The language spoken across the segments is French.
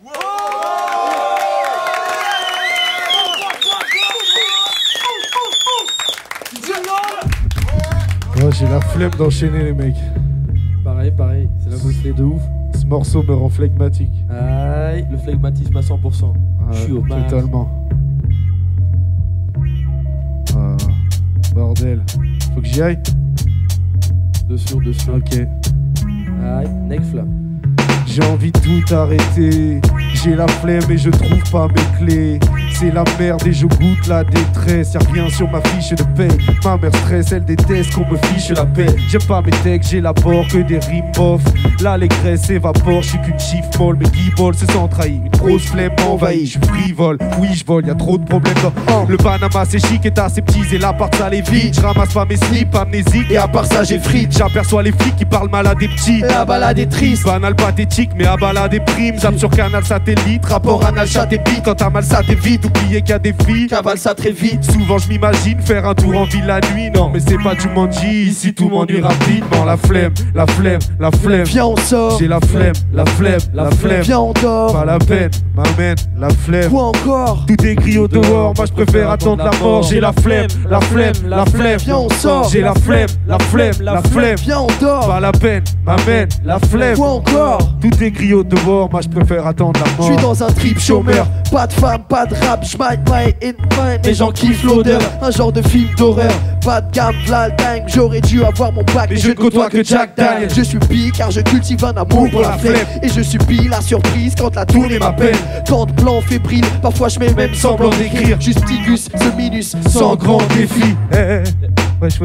Moi j'ai la flemme d'enchaîner les mecs. Pareil, c'est la bosselée de ouf. Ce morceau me rend flegmatique. Aïe, le flegmatisme à 100%. Je suis au max. Totalement. Bordel. Faut que j'y aille. Dessus. Ok. Aïe, Nekfla. J'ai envie de tout arrêter. J'ai la flemme et je trouve pas mes clés. C'est la merde et je goûte la détresse. Y'a rien sur ma fiche de paye. Ma mère stresse, elle déteste qu'on me fiche la paix. J'aime pas mes textes, j'élabore que des rimes bof. L'allégresse évapore, je suis qu'une chiffre molle. Mes guibolles se sont trahis, une grosse flemme m'envahit. Je suis frivole, oui je vole, y'a trop de problèmes dans le Panama c'est chic et aseptisé. L'appart ça les vide, je ramasse pas mes slips, amnésique. Et à part ça j'ai frites, j'aperçois les flics qui parlent mal à des petits. La balade est triste, banal pathétique mais à balade des primes. Zap sur canal satellite, rapport anal chat et bite. Quand t'as mal ça t'évite, oubliez qu'il y a des filles, cavale ça très vite. Souvent je m'imagine faire un tour en ville la nuit. Non mais c'est pas du Jumanji, ici tout m'ennuie rapidement. La flemme, viens on sort. J'ai la flemme, viens on dort. Pas la peine, m'amène la flemme. Quoi encore? Tout est gris au dehors, moi je préfère attendre la mort. J'ai la flemme, viens on sort. J'ai la flemme, viens on dort. Pas la peine, m'amène la flemme. Quoi encore? Tout est gris au dehors, moi je préfère attendre la mort. Je suis dans un trip chômeur, pas de femme, pas de rap, j'maille my in mais j'en kiffe l'odeur. Un genre de film d'horreur, pas de gamme, v'là le dingue. J'aurais dû avoir mon bac, mais je ne côtoie que Jack Daniel. Je suis pire car je cultive un amour pour la flemme. Et je subis la surprise quand la tournée m'appelle. Tant de plans fébriles, parfois je mets même semblant d'écrire. Justicus, ce minus, sans grand défi. Wesh,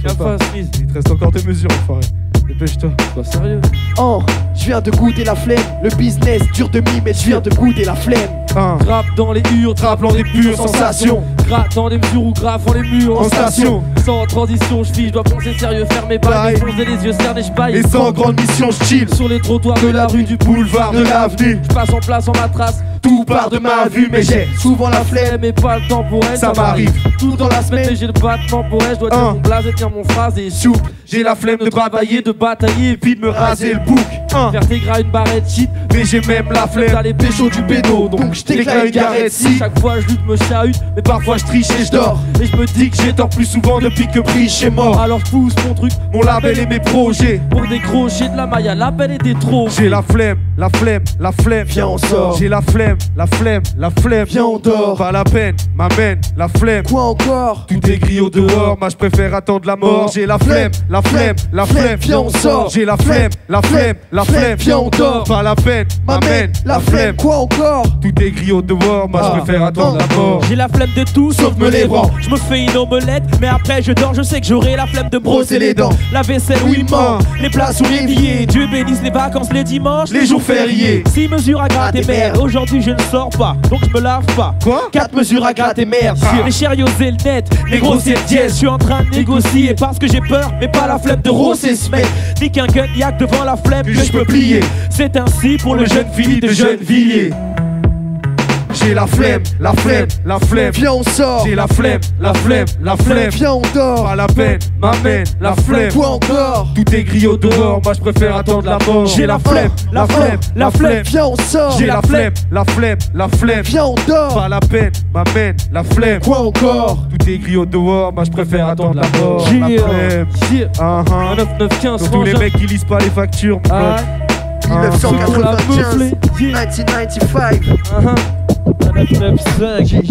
t'as pas. Il te reste encore 2 mesures, enfoiré. Dépêche-toi. Pas sérieux. Oh, je viens de goûter la flemme. Le business dur de mime, mais je viens de goûter la flemme. Grappe dans les hurles, rappelant des pures sensations. Gratte dans les mesures ou graffant les murs en station. Sans transition, je dois penser sérieux, faire mes bails. Foncer les yeux cernés, j'baille. Et sans grande mission, j'chill sur les trottoirs de la rue, du boulevard de l'avenue. J'passe en place en ma trace. Tout part de ma vue, mais j'ai souvent la flemme. Mais pas le temps pour elle, ça m'arrive tout dans la semaine. Mais j'ai le battement pour elle, je dois dire mon blaze et tenir mon phrase et souple. J'ai la flemme de travailler, de batailler, et puis de me raser le bouc. Faire tes gras une barrette shit, mais j'ai même la flemme d'aller pécho du bédo. Donc je t'éclaire une garette si. Chaque fois je lutte, me chahute, mais parfois je triche et je dors. Et je me dis que j'ai tort plus souvent depuis que Briche est mort. Alors je pousse mon truc, mon label et mes projets pour décrocher de la maille à l'appel et des trop. J'ai la flemme, viens on sort. J'ai la flemme, viens on dort. Pas la peine, m'amène la flemme. Quoi encore? Tout est gris au dehors, moi je préfère attendre la mort. J'ai la flemme, viens on sort. J'ai la flemme, viens on dort. Pas la peine, m'amène la flemme. Quoi encore? Tout est gris au dehors, moi je préfère attendre la mort. J'ai la flemme de tout sauf me les bras. Je me fais une omelette, mais après je dors, je sais que j'aurai la flemme de brosser les dents. La vaisselle, oui, ment. Les plats sous les billets. Dieu bénisse les vacances, les dimanches, les jours fériés. 6 mesures à gratter merde. Aujourd'hui je ne sors pas, donc je me lave pas. Quoi? 4 mesures à gratter merde. Les chériots et le net, les gros c'est dièse. Je suis en train de négocier parce que j'ai peur, mais pas la flemme de rosser ce mec. Ni qu'un gun yak devant la flemme que je peux plier. C'est ainsi pour le jeune Philippe de Gennevilliers. J'ai la flemme, viens on sort. J'ai la flemme, viens on dort. Pas la peine, m'amène la flemme. Quoi encore? Tout est gris au dehors, moi je préfère attendre la mort. J'ai la flemme, viens on sort. J'ai la flemme, viens on dort. Pas la peine, m'amène la flemme. Quoi encore? Tout est gris au dehors, moi je préfère attendre la mort. J'ai la flemme. 9-9-15 pour tous les mecs qui lisent pas les factures. 1995, 1995. 9-9-5.